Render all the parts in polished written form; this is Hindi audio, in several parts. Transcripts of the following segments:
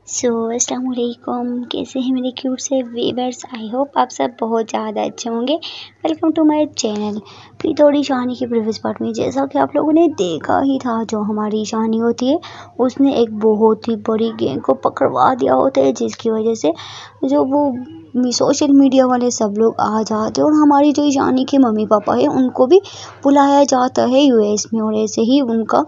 अस्सलाम वालेकुम। कैसे हैं मेरे क्यूट से व्यूअर्स। आई होप आप सब बहुत ज़्यादा अच्छे होंगे। Welcome to my channel. थोड़ी शानी की प्रीवियस पार्ट में जैसा कि आप लोगों ने देखा ही था, जो हमारी शानी होती है उसने एक बहुत ही बड़ी गैंग को पकड़वा दिया होता है, जिसकी वजह से जो वो सोशल मीडिया वाले सब लोग आ जाते हैं और हमारी जो शानी के मम्मी पापा है उनको भी बुलाया जाता है यूएस में, और ऐसे ही उनका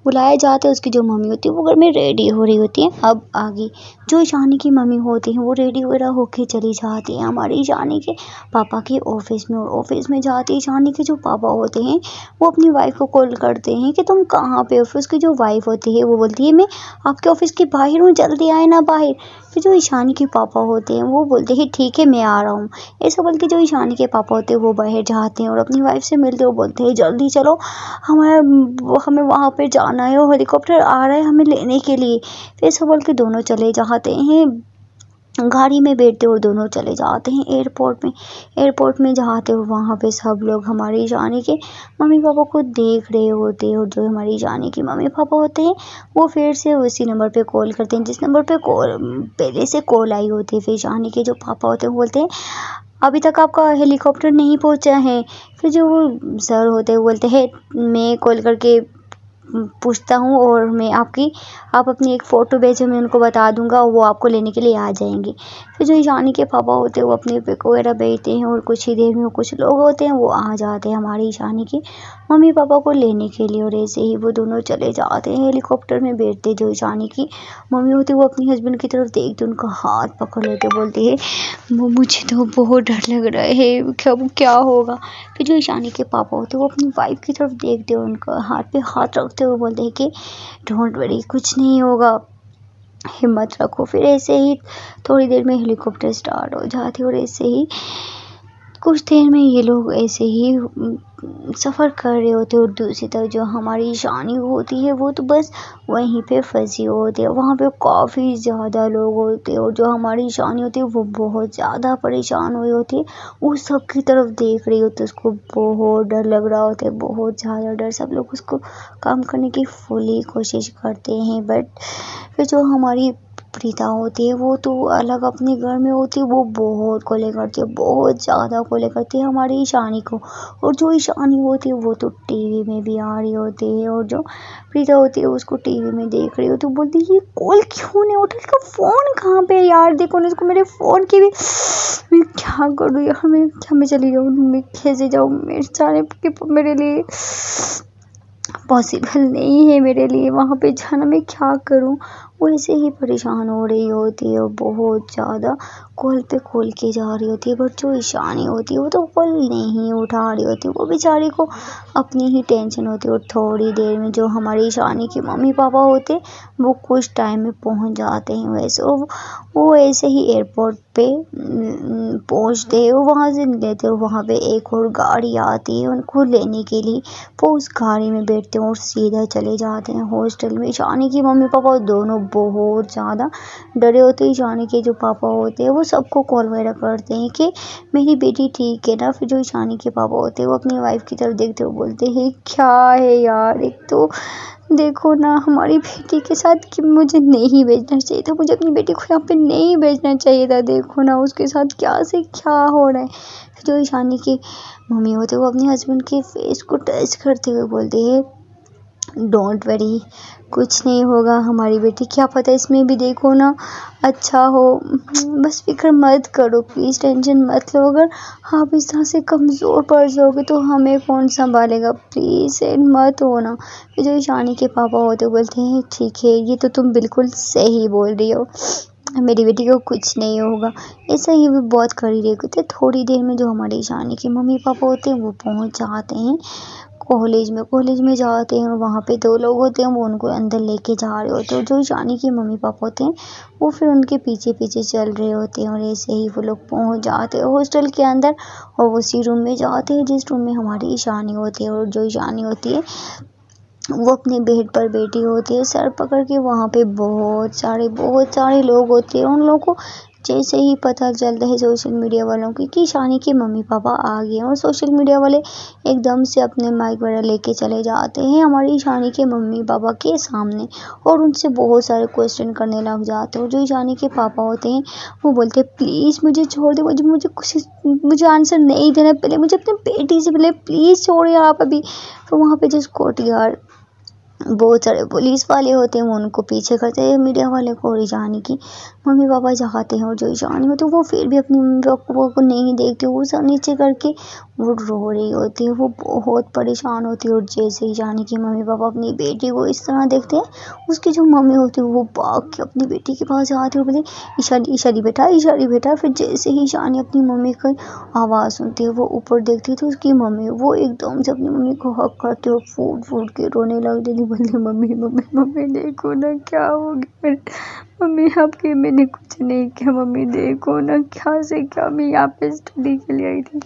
बुलाया जाता है। उसकी जो मम्मी होती है वो घर में रेडी हो रही होती है। अब आगे जो शानी की मम्मी होती है वो रेडी वगैरह होके चली जाती है हमारी शानी के पापा के ऑफिस में, और ऑफिस में जाती है शानी के जो पापा होते हैं वो अपनी वाइफ को कॉल करते हैं कि तुम कहाँ पे हो। फिर उसकी जो वाइफ होती है वो बोलती है मैं आपके ऑफिस के बाहर हूँ, जल्दी आए ना बाहर। फिर जो ईशानी के पापा होते हैं वो बोलते हैं ठीक है मैं आ रहा हूँ। ऐसा बोल के जो ईशानी के पापा होते हैं वो बाहर जाते हैं और अपनी वाइफ से मिलते हैं। बोलते हैं जल्दी चलो, हमें वहाँ पे जाना है और हेलीकॉप्टर आ रहा है हमें लेने के लिए। फिर ऐसा बोल के दोनों चले जाते हैं, गाड़ी में बैठते और दोनों चले जाते हैं एयरपोर्ट में जाते हो। वहाँ पे सब लोग हमारी शानी के मम्मी पापा को देख रहे होते हैं, और जो हमारी शानी के मम्मी पापा होते हैं वो फिर से उसी नंबर पे कॉल करते हैं जिस नंबर पे कॉल पहले से कॉल आई होती है। फिर शानी के जो पापा होते हैं वो बोलते हैं अभी तक आपका हेलीकॉप्टर नहीं पहुँचा है। फिर जो वो सर होते हैं वो बोलते हैं मैं कॉल करके पूछता हूँ और आप अपनी एक फ़ोटो भेजो, मैं उनको बता दूंगा, वो आपको लेने के लिए आ जाएंगे। फिर जो ईशानी के पापा होते हैं वो अपने पिक वगैरह भेजते हैं और कुछ ही देर में कुछ लोग होते हैं वो आ जाते हैं हमारी ईशानी के मम्मी पापा को लेने के लिए, और ऐसे ही वो दोनों चले जाते हैं हेलीकॉप्टर में बैठते। जो ईशानी की मम्मी होती है वो अपनी हस्बैंड की तरफ देखते उनका हाथ पकड़ लेते, बोलती है मुझे तो बहुत डर लग रहा है, क्या होगा। फिर जो ईशानी के पापा होते हैं वो अपनी वाइफ की तरफ देखते और उनका हाथ पे हाथ रखते हुए बोलते हैं कि डोंट वरी, कुछ नहीं होगा, हिम्मत रखो। फिर ऐसे ही थोड़ी देर में हेलीकॉप्टर स्टार्ट हो जाती है और ऐसे ही कुछ देर में ये लोग ऐसे ही सफ़र कर रहे होते हैं। और दूसरी तरफ जो हमारी शानी होती है वो तो बस वहीं पे फंसी होती है। वहाँ पे काफ़ी ज़्यादा लोग होते हैं और जो हमारी शानी होती है वो बहुत ज़्यादा परेशान हुई होती है, उस सब की तरफ देख रही होती है। उसको बहुत डर लग रहा होता है, बहुत ज़्यादा डर। सब लोग उसको काम करने की फुली कोशिश करते हैं, बट फिर जो हमारी प्रीता होती है वो तो अलग अपने घर में होती है, वो बहुत कोले करती है, बहुत ज़्यादा कोले करती है हमारी ईशानी को। और जो ईशानी होती है वो तो टीवी में भी आ रही होती है, और जो प्रीता होती है उसको टीवी में देख रही होती है। बोलती है ये कॉल क्यों नहीं उठा, इसका फ़ोन कहाँ पे है यार, देखो ना इसको, मेरे फ़ोन की भी मैं क्या करूँ यार, मैं चली जाऊँ, मैं कैसे जाऊँ, मेरे लिए पॉसिबल नहीं है, मेरे लिए वहाँ पे जाना, मैं क्या करूँ। वो ऐसे ही परेशान हो रही होती है और बहुत ज़्यादा कॉल पे कॉल की जा रही होती है, बट जो ईशानी होती है वो तो कॉल नहीं उठा रही होती, वो बेचारी को अपनी ही टेंशन होती है। और थोड़ी देर में जो हमारी ईशानी के मम्मी पापा होते वो कुछ टाइम में पहुंच जाते हैं। वैसे वो ऐसे ही एयरपोर्ट पे पहुंचते हैं और वहाँ से लेते हैं। वहाँ पे एक और गाड़ी आती है उनको लेने के लिए, वो उस गाड़ी में बैठते हैं और सीधा चले जाते हैं हॉस्टल में। ईशानी की मम्मी पापा दोनों बहुत ज़्यादा डरे होते हैं। ईशानी के जो पापा होते हैं वो सबको कॉल वगैरह करते हैं कि मेरी बेटी ठीक है ना। फिर जो ईशानी के पापा होते हैं वो अपनी वाइफ की तरफ देखते हुए बोलते हैं क्या है यार, एक तो देखो ना हमारी बेटी के साथ कि मुझे नहीं भेजना चाहिए था, मुझे अपनी बेटी को यहाँ पे नहीं भेजना चाहिए था, देखो ना उसके साथ क्या से क्या हो रहा है। फिर जो ईशानी की मम्मी होते हैं वो अपने हस्बैंड के फेस को टच करते हुए बोलते हैं डोंट वरी, कुछ नहीं होगा, हमारी बेटी क्या पता इसमें भी देखो ना अच्छा हो, बस फिक्र मत करो, प्लीज़ टेंशन मत लो, अगर आप इस तरह से कमज़ोर पड़ जाओगे तो हमें कौन संभालेगा, प्लीज़ मत हो ना। फिर जो ईशानी के पापा होते बोलते हैं ठीक है, ये तो तुम बिल्कुल सही बोल रही हो, मेरी बेटी को कुछ नहीं होगा। ऐसा ही वो बहुत करी रही होती है। थोड़ी देर में जो हमारी ईशानी के मम्मी पापा होते हैं वो पहुंच जाते हैं कॉलेज में जाते हैं, और वहाँ पे दो लोग होते हैं वो उनको अंदर लेके जा रहे होते हैं। जो ईशानी के मम्मी पापा होते हैं वो फिर उनके पीछे पीछे चल रहे होते हैं, और ऐसे ही वो लोग पहुँच जाते हैं हॉस्टल के अंदर, और उसी रूम में जाते हैं जिस रूम में हमारी ईशानी होती है। और जो ईशानी होती है वो अपने बेड पर बैठी होती है सर पकड़ के। वहाँ पे बहुत सारे लोग होते हैं, उन लोगों को जैसे ही पता चलता है सोशल मीडिया वालों की कि ईशानी के मम्मी पापा आ गए हैं, और सोशल मीडिया वाले एकदम से अपने माइक वगैरह लेके चले जाते हैं हमारी ईशानी के मम्मी पापा के सामने, और उनसे बहुत सारे क्वेश्चन करने लग जाते हैं। और जो ईशानी के पापा होते हैं वो बोलते हैं प्लीज़ मुझे छोड़ दे, मुझे आंसर नहीं देना, पहले मुझे अपने बेटी से पहले प्लीज़ छोड़िए आप अभी। तो वहाँ पे जो सिक्योरिटी गार्ड बहुत सारे पुलिस वाले होते हैं वो उनको पीछे करते हैं मीडिया वाले को, और ईशानी की मम्मी पापा चाहते हैं, और जो ईशानी होती है वो फिर भी अपनी मम्मी पापा को नहीं देखती, वो सब नीचे करके वो रो रही होती है, वो बहुत परेशान होती है। और जैसे ईशानी की मम्मी पापा अपनी बेटी को इस तरह देखते हैं, उसकी जो मम्मी होती है वो भाग के अपनी बेटी के पास जाती है और बोलती ईशानी ईशानी बेटा ईशानी बेटा। फिर जैसे ही ईशानी अपनी मम्मी की आवाज़ सुनती है वो ऊपर देखती है तो उसकी मम्मी वो एकदम से अपनी मम्मी को हक करती है और फूट फूट के रोने लगती है, बोलती मम्मी मम्मी मम्मी देखो ना क्या हो गया मम्मी आपके, मैंने कुछ नहीं किया मम्मी देखो ना क्या से क्या, मैं यहाँ पे स्टडी के लिए आई थी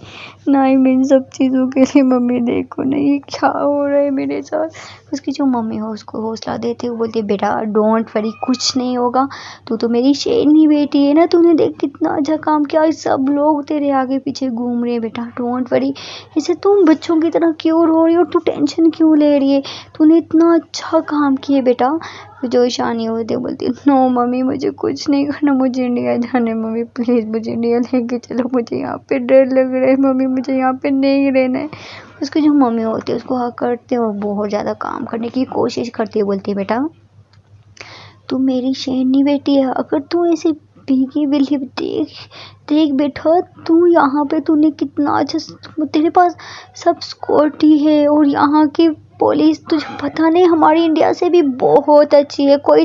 ना ही मैं इन सब चीज़ों के लिए, मम्मी देखो ना ये क्या हो रहा है मेरे साथ। उसकी जो मम्मी हो उसको हौसला देते हुए बोलती है बेटा डोंट वरी कुछ नहीं होगा, तू तो मेरी शेरनी बेटी है ना, तूने देख कितना अच्छा काम किया, सब लोग तेरे आगे पीछे घूम रहे हैं बेटा डोंट वरी, इसे तुम बच्चों की तरह क्यों रो रही हो, तू टेंशन क्यों ले रही है, तूने इतना अच्छा काम किया बेटा। जो ईशानी होती है बोलती है नो मम्मी मुझे कुछ नहीं करना, मुझे इंडिया जाना है मम्मी प्लीज़ मुझे इंडिया लेके चलो, मुझे यहाँ पे डर लग रहा है मम्मी, मुझे यहाँ पे नहीं रहना है। उसकी जो मम्मी होती है उसको हक करते और बहुत ज़्यादा काम करने की कोशिश करती है, बोलती है बेटा तू मेरी शेरनी बेटी है, अगर तू ऐसे भीगी बिल्ली देख देख बेटा तू यहाँ पे तूने कितना अच्छा, तेरे पास सब सिक्योरिटी है और यहाँ की पुलिस तुझे पता नहीं हमारी इंडिया से भी बहुत अच्छी है, कोई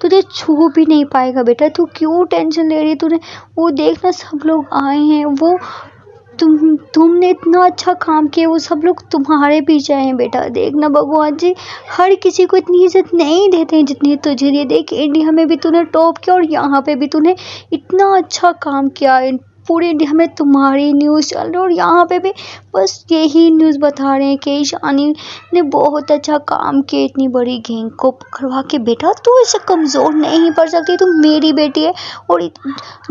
तुझे छू भी नहीं पाएगा बेटा, तू क्यों टेंशन ले रही है, तूने वो देखना सब लोग आए हैं, वो तुमने इतना अच्छा काम किया, वो सब लोग तुम्हारे पीछे हैं बेटा, देखना भगवान जी हर किसी को इतनी इज्जत नहीं देते हैं जितनी तुझे दिए, देख इंडिया में भी तूने टॉप किया और यहाँ पे भी तूने इतना अच्छा काम किया, पूरे इंडिया में तुम्हारी न्यूज़ चल रही है और यहाँ पे भी बस यही न्यूज़ बता रहे हैं कि ईशानी ने बहुत अच्छा काम किया, इतनी बड़ी गैंग को पकड़वा के, बेटा तू ऐसे कमज़ोर नहीं पड़ सकती, तू मेरी बेटी है, और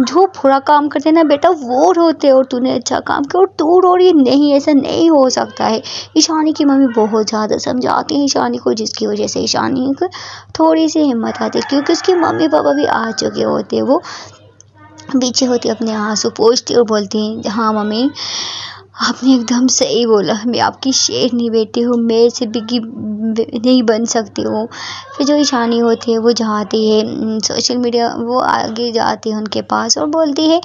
जो बुरा काम करते हैं ना बेटा वो रोते हैं और तूने अच्छा काम किया और तू रो रही है, नहीं ऐसा नहीं हो सकता है। ईशानी की मम्मी बहुत ज़्यादा समझाती है ईशानी को, जिसकी वजह से ईशानी को थोड़ी सी हिम्मत आती है, क्योंकि उसके मम्मी पापा भी आ चुके होते हैं, वो पीछे होती अपने आंसू पोंछती और बोलती हैं हाँ मम्मी आपने एकदम सही बोला, मैं आपकी शेरनी बेटी हूँ, मैं से बिगी नहीं बन सकती हूँ। फिर जो ईशानी होती है वो जाती है सोशल मीडिया, वो आगे जाती है उनके पास और बोलती है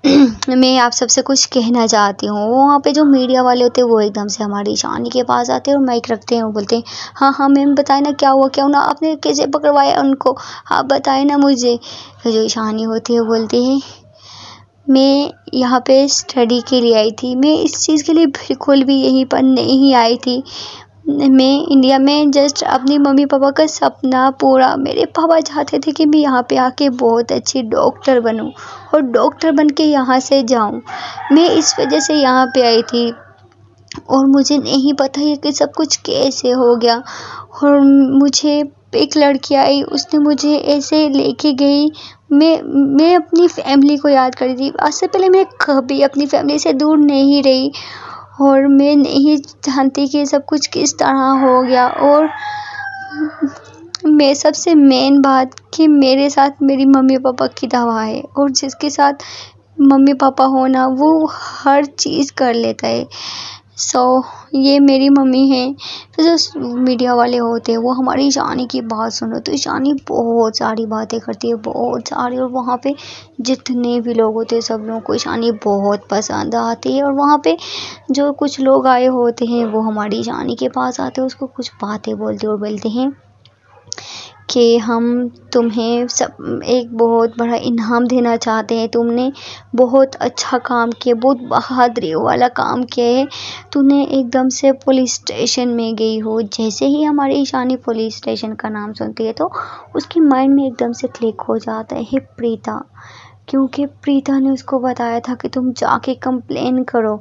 मैं आप सबसे कुछ कहना चाहती हूँ। वहाँ पे जो मीडिया वाले होते हैं वो एकदम से हमारी ईशानी के पास आते हैं और माइक रखते हैं और बोलते हैं हाँ मैम बताए ना क्या हुआ, क्या हुआ ना, आपने कैसे पकड़वाया उनको, आप बताए ना मुझे। फिर जो ईशानी होती है वो बोलती है मैं यहाँ पे स्टडी के लिए आई थी, मैं इस चीज़ के लिए बिल्कुल भी यहीं पर नहीं आई थी, मैं इंडिया में जस्ट अपनी मम्मी पापा का सपना पूरा, मेरे पापा चाहते थे कि मैं यहाँ पे आके बहुत अच्छी डॉक्टर बनूँ और डॉक्टर बन के यहाँ से जाऊँ, मैं इस वजह से यहाँ पे आई थी और मुझे नहीं पता है कि सब कुछ कैसे हो गया। और मुझे एक लड़की आई, उसने मुझे ऐसे लेके गई, मैं अपनी फैमिली को याद कर रही थी, आज से पहले मैं कभी अपनी फैमिली से दूर नहीं रही और मैं नहीं जानती कि सब कुछ किस तरह हो गया। और मैं सबसे मेन बात कि मेरे साथ मेरी मम्मी पापा की दवा है, और जिसके साथ मम्मी पापा होना वो हर चीज़ कर लेता है। ये मेरी मम्मी है। तो जो मीडिया वाले होते हैं वो हमारी ईशानी की बात सुनो तो ईशानी बहुत सारी बातें करती है, बहुत सारी, और वहाँ पे जितने भी लोग होते हैं सब लोगों को ईशानी बहुत पसंद आती है। और वहाँ पे जो कुछ लोग आए होते हैं वो हमारी ईशानी के पास आते हैं, उसको कुछ बातें बोलते और बोलते हैं कि हम तुम्हें सब एक बहुत बड़ा इनाम देना चाहते हैं, तुमने बहुत अच्छा काम किया, बहुत बहादुरी वाला काम किया है, तूने एकदम से पुलिस स्टेशन में गई हो। जैसे ही हमारी ईशानी पुलिस स्टेशन का नाम सुनती है तो उसके माइंड में एकदम से क्लिक हो जाता है प्रीता, क्योंकि प्रीता ने उसको बताया था कि तुम जाके कंप्लेन करो।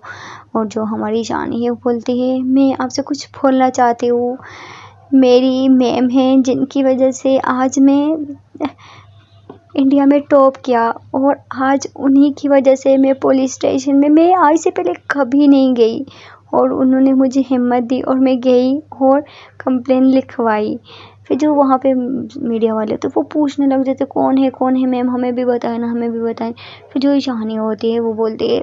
और जो हमारी ईशानी है वो बोलती है मैं आपसे कुछ बोलना चाहती हूँ, मेरी मैम हैं जिनकी वजह से आज मैं इंडिया में टॉप किया और आज उन्हीं की वजह से मैं पुलिस स्टेशन में, मैं आज से पहले कभी नहीं गई और उन्होंने मुझे हिम्मत दी और मैं गई और कंप्लेन लिखवाई। फिर जो वहाँ पे मीडिया वाले तो वो पूछने लग जाते कौन है मैम, हमें भी बताएं ना, हमें भी बताएं। फिर जो ईशानी होती है वो बोलती है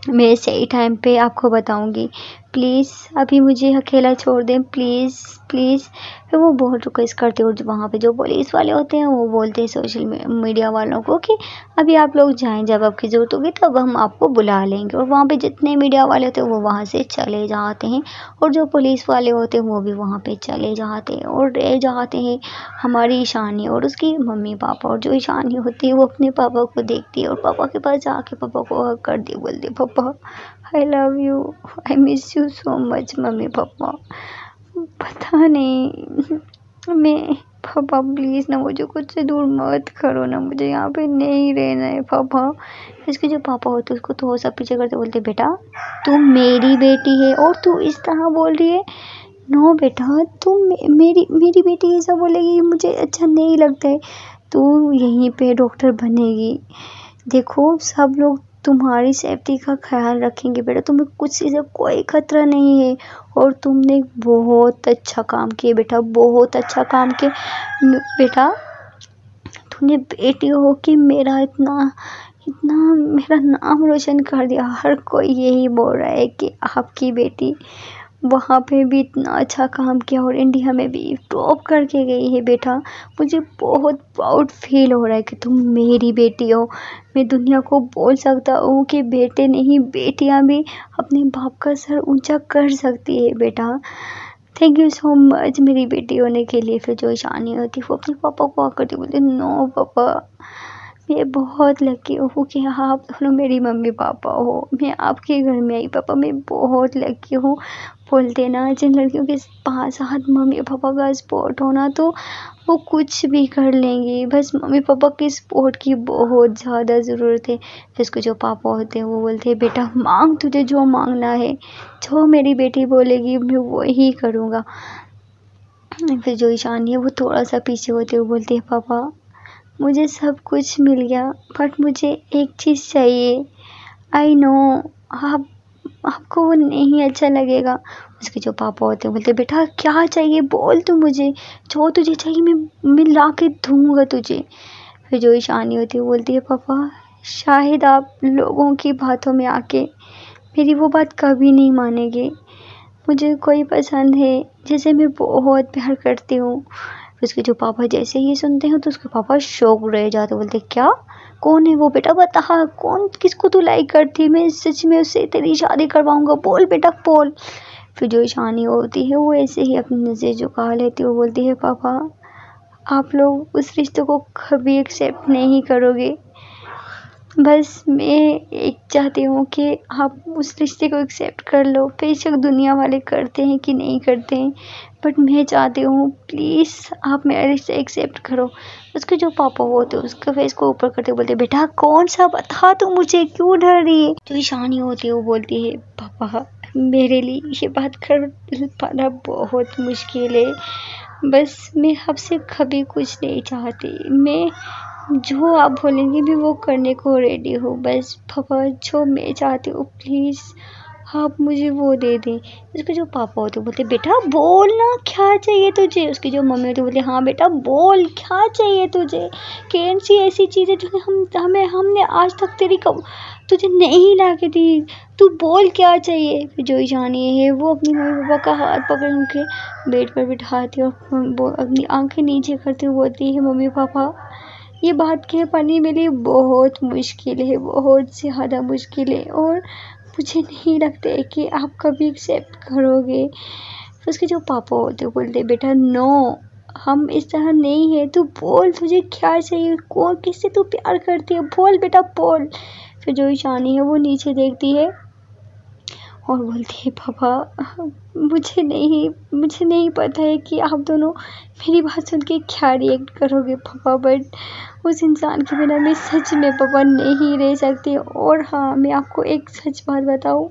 मैं सही टाइम पे आपको बताऊंगी, प्लीज़ अभी मुझे अकेला छोड़ दें, प्लीज़ प्लीज़। फिर वो बहुत रिक्वेस्ट करते और वहाँ पे जो पुलिस वाले होते हैं वो बोलते हैं सोशल मीडिया वालों को कि अभी आप लोग जाएं, जब आपकी ज़रूरत होगी तब हम आपको बुला लेंगे। और वहाँ पे जितने मीडिया वाले होते हैं वो वहाँ से चले जाते हैं और जो पुलिस वाले होते हैं वो भी वहाँ पे चले जाते हैं और रह जाते हैं हमारी ईशानी और उसकी मम्मी पापा। और जो ईशानी होती है वो अपने पापा को देखती है और पापा के पास जाके पापा को हग कर दी, बोलती है पापा I love you, I miss you so much mummy papa. पता नहीं मैं, पापा प्लीज़ ना मुझे कुछ से दूर मत करो ना, मुझे यहाँ पे नहीं रहना है पापा। इसके जो पापा होते उसको थोड़ा सा पीछे करते बोलते बेटा तू मेरी बेटी है और तू इस तरह बोल रही है, नो बेटा तुम मेरी बेटी ऐसा बोलेगी मुझे अच्छा नहीं लगता है, तू यहीं पे डॉक्टर बनेगी, देखो सब लोग तुम्हारी सेफ्टी का ख्याल रखेंगे बेटा, तुम्हें कुछ चीज़ से कोई खतरा नहीं है और तुमने बहुत अच्छा काम किया बेटा, बहुत अच्छा काम किया बेटा, तूने बेटी हो कि मेरा इतना इतना मेरा नाम रोशन कर दिया। हर कोई यही बोल रहा है कि आपकी बेटी वहाँ पे भी इतना अच्छा काम किया और इंडिया में भी टॉप करके गई है बेटा, मुझे बहुत प्राउड फील हो रहा है कि तुम मेरी बेटी हो। मैं दुनिया को बोल सकता हूँ कि बेटे नहीं बेटियाँ भी अपने बाप का सर ऊंचा कर सकती है बेटा, थैंक यू सो मच मेरी बेटी होने के लिए। फिर जो ईशानी होती है वो अपने पापा को आकर के बोलती नो पापा मैं बहुत लकी हूँ कि आप दोनों मेरी मम्मी पापा हो, मैं आपके घर में आई पापा, मैं बहुत लकी हूँ। बोलते ना जिन लड़कियों के पास हाथ मम्मी पापा का सपोर्ट होना तो वो कुछ भी कर लेंगी, बस मम्मी पापा की सपोर्ट की बहुत ज़्यादा ज़रूरत है। फिर उसके जो पापा होते हैं वो बोलते हैं बेटा मांग, तुझे जो मांगना है, जो मेरी बेटी बोलेगी मैं वही करूँगा। फिर जो ईशानी है वो थोड़ा सा पीछे होते हुए बोलती है पापा मुझे सब कुछ मिल गया बट मुझे एक चीज़ चाहिए, आई नो आपको वो नहीं अच्छा लगेगा। उसके जो पापा होते हैं बोलते बेटा क्या चाहिए बोल तू, मुझे जो तुझे चाहिए मैं ला के दूँगा तुझे। फिर जो ईशानी होती है बोलती है पापा शायद आप लोगों की बातों में आके मेरी वो बात कभी नहीं मानेंगे, मुझे कोई पसंद है जैसे मैं बहुत प्यार करती हूँ। उसके जो पापा जैसे ही सुनते हैं तो उसके पापा शॉक रह जाते, बोलते क्या कौन है वो बेटा बता, कौन किसको तू लाइक करती, मैं सच में उससे तेरी शादी करवाऊंगा, बोल बेटा बोल। फिर जो ईशानी होती है वो ऐसे ही अपनी नज़र झुका लेती है, वो बोलती है पापा आप लोग उस रिश्ते को कभी एक्सेप्ट नहीं करोगे, बस मैं एक चाहती हूँ कि आप उस रिश्ते को एक्सेप्ट कर लो, बेशक दुनिया वाले करते हैं कि नहीं करते हैं बट मैं चाहती हूँ प्लीज़ आप मेरा रिश्ता एक्सेप्ट करो। उसके जो पापा होते हैं उसके फेस को ऊपर करते बोलते बेटा कौन सा बता तू मुझे, क्यों डर रही है। जो ईशानी होती है वो बोलती है पापा मेरे लिए ये बात कर पाना बहुत मुश्किल है, बस मैं आपसे कभी कुछ नहीं चाहती, मैं जो आप बोलेंगे मैं वो करने को रेडी हूँ, बस पापा जो मैं चाहती हूँ प्लीज़ आप मुझे वो दे दें। उसके जो पापा होते बोलते बेटा बोल ना क्या चाहिए तुझे। उसकी जो मम्मी होती बोलती हाँ बेटा बोल क्या चाहिए तुझे, कौन सी ऐसी चीज़ है जो हमने आज तक तेरी तुझे नहीं ला के दी, तू बोल क्या चाहिए। फिर जो ईशानी है वो अपनी मम्मी पापा का हाथ पकड़ उनके बेड पर बिठाती है और अपनी आंखें नीचे करती हुई बोलती है मम्मी पापा ये बात कह पानी मेरे लिए बहुत मुश्किल है, बहुत ज़्यादा मुश्किल है और मुझे नहीं लगता है कि आप कभी एक्सेप्ट करोगे। उसके जो पापा होते बोलते बेटा नो हम इस तरह नहीं है, तू बोल तुझे क्या चाहिए, कौन किससे तू प्यार करती है, बोल बेटा बोल। फिर जो ईशानी है वो नीचे देखती है और बोलती है पापा मुझे नहीं पता है कि आप दोनों मेरी बात सुन के क्या रिएक्ट करोगे पापा, बट उस इंसान के बिना मैं सच में पापा नहीं रह सकती। और हाँ मैं आपको एक सच बात बताऊँ,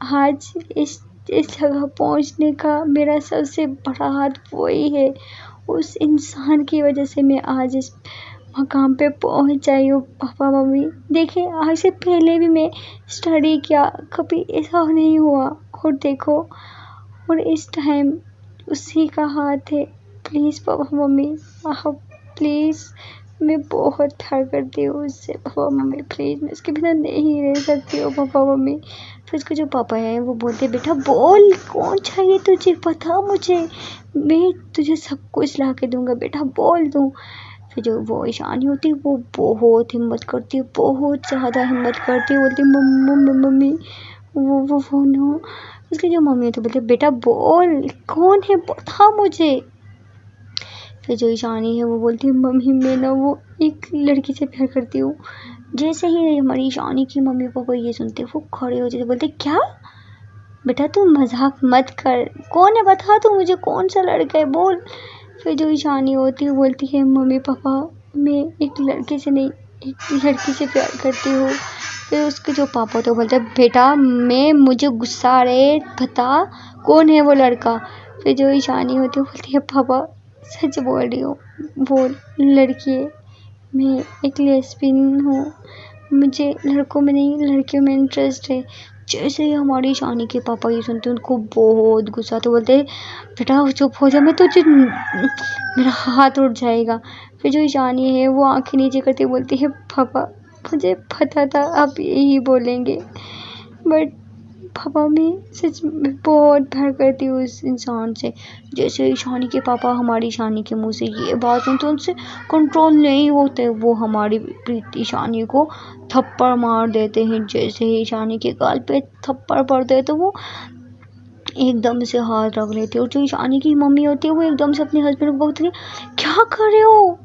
आज इस जगह पहुंचने का मेरा सबसे बड़ा हाथ वही है, उस इंसान की वजह से मैं आज इस मकाम पे पहुंच जाई हूँ पापा मम्मी। देखिए आज से पहले भी मैं स्टडी किया, कभी ऐसा नहीं हुआ। और देखो, और इस टाइम उसी का हाथ है। प्लीज़ पापा मम्मी, आप प्लीज़, मैं बहुत प्यार करती हूँ उससे पापा मम्मी। प्लीज़ मैं उसके बिना नहीं रह सकती हूँ पापा मम्मी। फिर उसके जो पापा हैं वो बोलते, बेटा बोल कौन चाहिए तुझे, बता मुझे, मैं तुझे सब कुछ ला के दूँगा, बेटा बोल दूँ। फिर जो वो ईशानी होती है वो बहुत हिम्मत करती है, बहुत ज़्यादा हिम्मत करती है, बोलती मम्मी वो नो। उसकी जो मम्मी होती है बोलते, बेटा बोल कौन है, बता मुझे। फिर जो ईशानी है वो बोलती है, मम्मी मैं ना वो एक लड़की से प्यार करती हूँ। जैसे ही हमारी ईशानी की मम्मी पापा ये सुनते वो खड़े हो जाते, बोलते क्या बेटा तू मजाक मत कर, कौन है बता तू मुझे, कौन सा लड़का है बोल। फिर जो ईशानी होती है बोलती है, मम्मी पापा मैं एक लड़के से नहीं, एक लड़की से प्यार करती हूँ। फिर उसके जो पापा तो बोलते हैं, बेटा मुझे गुस्सा आ रहा है, बता कौन है वो लड़का। फिर जो ईशानी होती है बोलती है, पापा सच बोल रही हूँ, वो लड़की है, मैं एक लेस्बियन हूँ, मुझे लड़कों में नहीं लड़कियों में इंटरेस्ट है। जैसे ही हमारी ईशानी के पापा ये सुनते हैं उनको बहुत गुस्सा, तो बोलते हैं, बेटा चुप हो जा, मैं तुझे, मेरा हाथ उठ जाएगा। फिर जो ईशानी है वो आंखें नीचे करती बोलती है, पापा मुझे पता था आप यही बोलेंगे, बट पापा मैं सच में बहुत प्यार करती हूँ उस इंसान से। जैसे ईशानी के पापा हमारी ईशानी के मुंह से ये बात सुनते उनसे कंट्रोल नहीं होते, वो हमारी प्रीति ईशानी को थप्पड़ मार देते हैं। जैसे ही ईशानी के गाल पे थप्पड़ पड़ते तो वो एकदम से हाथ रख लेती है। और जो ईशानी की मम्मी होती है वो एकदम से अपने हस्बैंड को बोलती है, क्या कर रहे हो,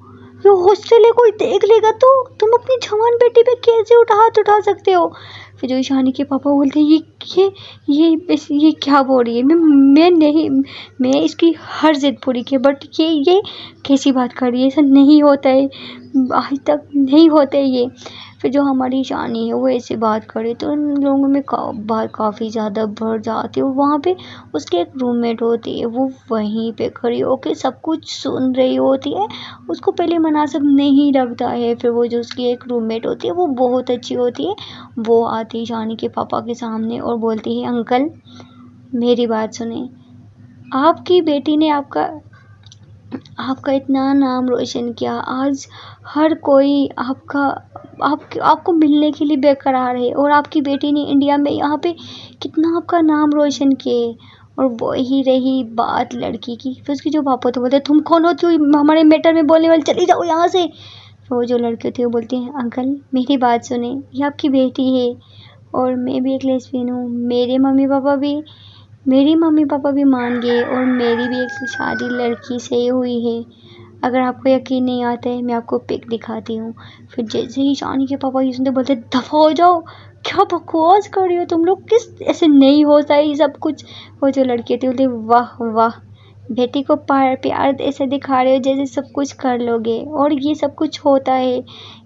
ये हॉस्टल है, कोई देख लेगा तो तुम अपनी जवान बेटी पे कैसे हाथ उठा सकते हो। फिर जो ईशानी के पापा बोलते हैं, ये क्या बोल रही है, मैं नहीं, मैं इसकी हर जिद पूरी की, बट ये कैसी बात कर रही है, ऐसा नहीं होता है, आज तक नहीं होता है ये। फिर जो हमारी ईशानी है वो ऐसे बात करे तो उन लोगों में बात काफ़ी ज़्यादा बढ़ जाती है। और वहाँ पे उसकी एक रूममेट होती है, वो वहीं पे खड़ी होकर सब कुछ सुन रही होती है। उसको पहले मुनासिब नहीं लगता है, फिर वो जो उसकी एक रूममेट होती है वो बहुत अच्छी होती है, वो आती ईशानी के पापा के सामने और बोलती है, अंकल मेरी बात सुने, आपकी बेटी ने आपका इतना नाम रोशन किया, आज हर कोई आपको मिलने के लिए बेकरार है, और आपकी बेटी ने इंडिया में यहाँ पे कितना आपका नाम रोशन किए। और वही रही बात लड़की की, फिर उसकी जो पापा तो बोलते, तुम कौन होती हो हमारे मैटर में बोलने वाले, चली जाओ यहाँ से। फिर वो जो लड़की होती है वो बोलती है, अंकल मेरी बात सुने, ये आपकी बेटी है और मैं भी एक लेस्बियन हूँ, मेरी मम्मी पापा भी मान गए, और मेरी भी एक शादी लड़की से हुई है। अगर आपको यकीन नहीं आता है मैं आपको पिक दिखाती हूँ। फिर जैसे ही ईशानी के पापा ये सुनते बोलते, दफ़ा हो जाओ, क्या बकवास कर रही हो तुम लोग, किस ऐसे नहीं होता है ये सब कुछ। वो जो लड़की थी बोलती, वाह वाह, बेटी को प्यार ऐसे दिखा रहे हो जैसे सब कुछ कर लोगे, और ये सब कुछ होता है।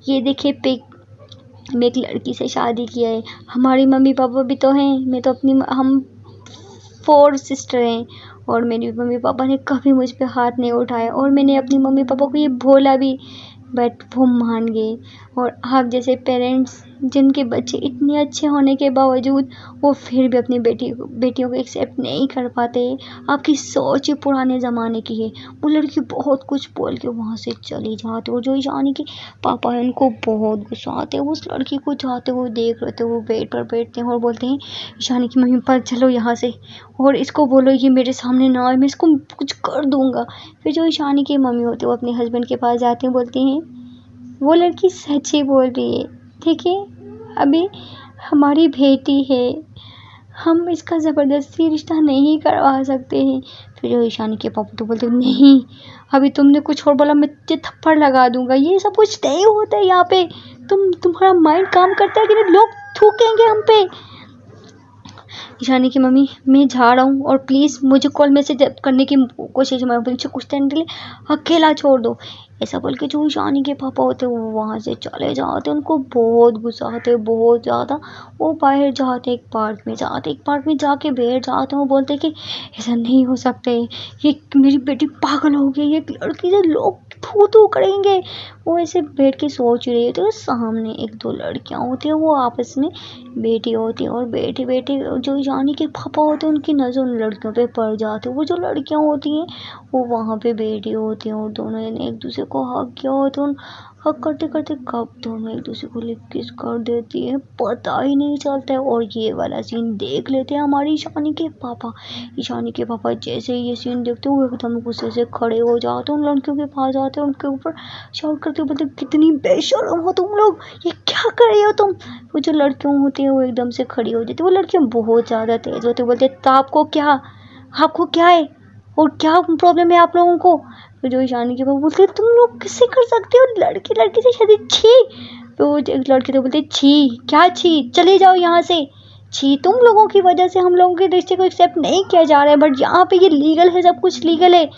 ये देखिए पिक, मैं एक लड़की से शादी किया है, हमारी मम्मी पापा भी तो हैं, मैं तो हम 4 सिस्टर हैं, और मेरी मम्मी पापा ने कभी मुझ पे हाथ नहीं उठाया, और मैंने अपनी मम्मी पापा को ये बोला भी, बट वो मान गए। और आप जैसे पेरेंट्स जिनके बच्चे इतने अच्छे होने के बावजूद वो फिर भी अपनी बेटियों को एक्सेप्ट नहीं कर पाते, आपकी सोच ही पुराने ज़माने की है। वो लड़की बहुत कुछ बोल के वहाँ से चली जाती है, और जो ईशानी के पापा हैं उनको बहुत गुस्सा आते हैं। उस लड़की को जाते हुए देख रहे थे, वो बेड पर बैठते हैं और बोलते हैं, ईशानी की मम्मी पर चलो यहाँ से, और इसको बोलो ये मेरे सामने ना आए, मैं इसको कुछ कर दूँगा। फिर जो ईशानी की मम्मी होती है वो अपने हस्बैंड के पास जाते हैं, बोलती हैं, वो लड़की सच ही बोल रही है, देखिए अभी हमारी बेटी है, हम इसका ज़बरदस्ती रिश्ता नहीं करवा सकते हैं। फिर जो ईशानी के पापा तो बोलते, नहीं अभी तुमने कुछ और बोला मैं तुझे थप्पड़ लगा दूंगा, ये सब कुछ नहीं होता है यहाँ पे, तुम्हारा माइंड काम करता है कि नहीं, लोग थूकेंगे हम पे। ईशानी की मम्मी, मैं जा रहा हूँ और प्लीज़ मुझे कॉल मैसेज करने की कोशिश मत, मुझे कुछ टाइम के लिए अकेला छोड़ दो। ऐसा बोल के जो ईशानी के पापा होते वो वहाँ से चले जाते, उनको बहुत गुस्सा आते बहुत ज़्यादा। वो बाहर जाते, एक पार्क में जाके बैठ जाते हैं। वो बोलते कि ऐसा नहीं हो सकता है, ये मेरी बेटी पागल हो गई, ये लड़की से लोग थू थू करेंगे। वो ऐसे बैठ के सोच रही होती है, सामने एक दो लड़कियां होती है, वो आपस में बैठी होती है और बैठे बैठे जो ईशानी के पापा होते हैं उनकी नज़र उन लड़कियों पे पड़ जाती है। वो जो लड़कियां होती हैं वो वहाँ पे बैठी होती हैं और दोनों ने एक दूसरे को हक किया होता है। हक करते करते कब दोनों एक दूसरे को लिप किस कर देती है पता ही नहीं चलता है। और ये वाला सीन देख लेते हैं हमारी ईशानी के पापा। ईशानी के पापा जैसे ही ये सीन देखते हैं वो एकदम गुस्से से खड़े हो जाते हैं, उन लड़कियों के पास जाते हैं, उनके ऊपर शाउट करते बोलते कितनी बेशर्म हो तुम लोग, ये क्या कर रही हो तुम। वो जो लड़कियां होती हैं वो एकदम से खड़ी हो जाती है। वो लड़कियां बहुत ज़्यादा तेज होती है, बोलते तो आपको क्या है और क्या प्रॉब्लम है आप लोगों को। तो जो ईशानी के पापा बोलते तुम लोग किससे कर सकते हो, लड़की लड़की से शादी, छी। तो एक लड़के तो बोलते छी क्या छी, चले जाओ यहाँ से, छी तुम लोगों की वजह से हम लोगों के रिश्ते को एक्सेप्ट नहीं किया जा रहा है, बट यहाँ पे ये लीगल है, सब कुछ लीगल है।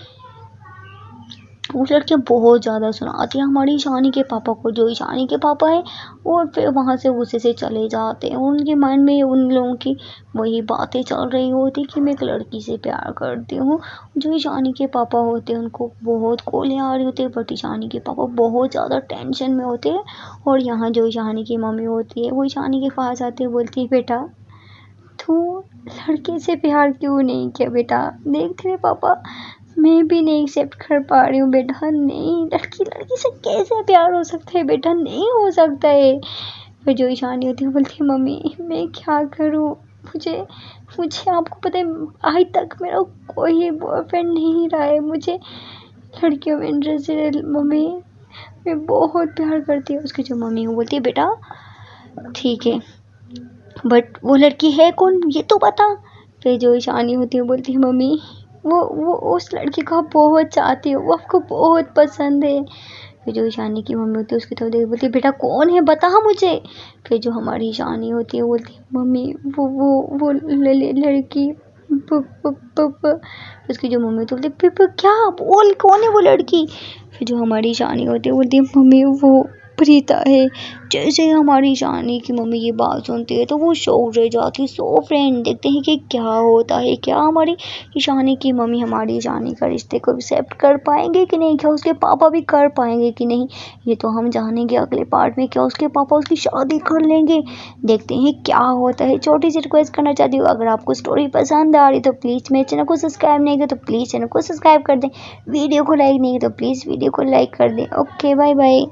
वो लड़कियाँ बहुत ज़्यादा सुनाती हैं हमारी ईशानी के पापा को। जो ईशानी के पापा हैं वो फिर वहाँ से गुस्से से चले जाते हैं। उनके माइंड में उन लोगों की वही बातें चल रही होती कि मैं एक लड़की से प्यार करती हूँ। जो ईशानी के पापा होते हैं उनको बहुत कॉलें आ रही होती है, बट ईशानी के पापा बहुत ज़्यादा टेंशन में होते हैं। और यहाँ जो ईशानी की मम्मी होती है वो ईशानी के पास आती है, बोलती है बेटा तू लड़के से प्यार क्यों नहीं किया बेटा, देख तेरे पापा मैं भी नहीं एक्सेप्ट कर पा रही हूँ बेटा, नहीं लड़की लड़की से कैसे प्यार हो सकता है बेटा, नहीं हो सकता है। फिर जो ईशानी होती है बोलती है मम्मी मैं क्या करूँ, मुझे आपको पता है आज तक मेरा कोई बॉयफ्रेंड नहीं रहा है, मुझे लड़कियों में इंटरेस्ट है मम्मी, मैं बहुत प्यार करती हूँ। उसकी जो मम्मी वो बोलती है बेटा ठीक है बट वो लड़की है कौन ये तो बता। फिर जो ईशानी होती है बोलती है मम्मी वो उस लड़की को आप बहुत चाहती हो, वो आपको बहुत पसंद है। फिर जो ईशानी की मम्मी होती है उसकी तरफ देख बोलती है बेटा कौन है बता मुझे। फिर जो हमारी ईशानी होती है बोलती है मम्मी वो लड़की उसकी जो मम्मी होती है बोलती क्या बोल कौन है वो लड़की। फिर जो हमारी ईशानी होती है बोलती है मम्मी वो प्रीता है। जैसे ही हमारी ईशानी की मम्मी ये बात सुनती है तो वो शॉक रह जाती है। सो फ्रेंड देखते हैं कि क्या होता है, क्या हमारी ईशानी की मम्मी हमारी ईशानी का रिश्ते को एक्सेप्ट कर पाएंगे कि नहीं, क्या उसके पापा भी कर पाएंगे कि नहीं, ये तो हम जानेंगे अगले पार्ट में। क्या उसके पापा उसकी शादी कर लेंगे, देखते हैं क्या होता है। छोटी सी रिक्वेस्ट करना चाहती हूँ, अगर आपको स्टोरी पसंद आ रही तो प्लीज़ मेरे चैनल को सब्सक्राइब नहीं किया तो प्लीज़ चैनल को सब्सक्राइब कर दें, वीडियो को लाइक नहीं किया तो प्लीज़ वीडियो को लाइक कर दें। Okay bye bye.